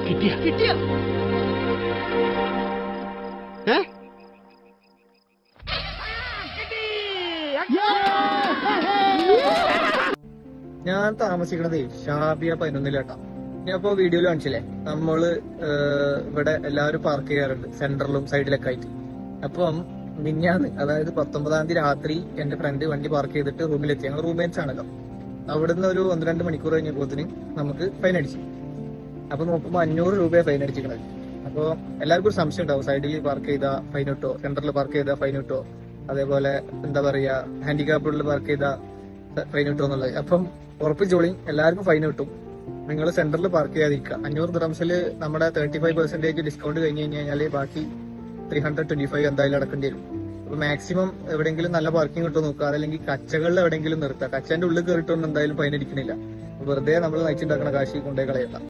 കിട്ടിയ ഞാൻ താമസിക്കണതേ ഷാബിയ 11-ലാട്ടാ. ഞാൻ ഇപ്പൊ വീഡിയോയിൽ കാണിച്ചില്ലേ, നമ്മള് ഇവിടെ എല്ലാവരും പാർക്ക് ചെയ്യാറുണ്ട് സെന്ററിലും സൈഡിലൊക്കെ ആയിട്ട്. അപ്പം മിഞ്ഞാന്ന്, അതായത് 19-ാം തീയതി രാത്രി എന്റെ ഫ്രണ്ട് വണ്ടി പാർക്ക് ചെയ്തിട്ട് റൂമിലെത്തി. ഞങ്ങൾ റൂംമേറ്റ്സ് ആണല്ലോ. അവിടുന്ന് ഒരു 1-2 മണിക്കൂർ കഴിഞ്ഞപ്പോത്തിന് നമുക്ക് ഫൈൻ അടിച്ചു. അപ്പൊ നോക്കുമ്പോ 500 രൂപയാണ് ഫൈൻ അടിച്ചിരിക്കണത്. അപ്പൊ എല്ലാവർക്കും ഒരു സംശയം ഉണ്ടാവും, സൈഡിൽ പാർക്ക് ചെയ്ത ഫൈൻ കിട്ടോ, സെന്ററിൽ പാർക്ക് ചെയ്ത ഫൈൻ കിട്ടോ, അതേപോലെ എന്താ പറയാ ഹാൻഡിക്യാപ്പുകളിൽ പാർക്ക് ചെയ്ത ഫൈൻ കിട്ടോ എന്നുള്ളത്. അപ്പം ഉറപ്പിച്ചോളി, എല്ലാവർക്കും ഫൈൻ കിട്ടും. നിങ്ങൾ സെന്ററിൽ പാർക്ക് ചെയ്യാതിരിക്കുക. 500 ദിർഹംസിൽ നമ്മുടെ 35% ഡിസ്കൗണ്ട് കഴിഞ്ഞ് കഴിഞ്ഞാൽ ബാക്കി 325 എന്തായാലും അടക്കേണ്ടി വരും. അപ്പൊ മാക്സിമം എവിടെയെങ്കിലും നല്ല പാർക്കിംഗ് കിട്ടും നോക്കുക, അതല്ലെങ്കിൽ കച്ചകളിൽ എവിടെയെങ്കിലും നിർത്തുക. കച്ചന്റെ ഉള്ളിൽ കയറിയിട്ടൊന്നും എന്തായാലും ഫൈൻ അടിക്കണില്ല. വെറുതെ നമ്മൾ നയിച്ചുണ്ടാക്കുന്ന കാശി കൊണ്ടേ കളയണ്ട.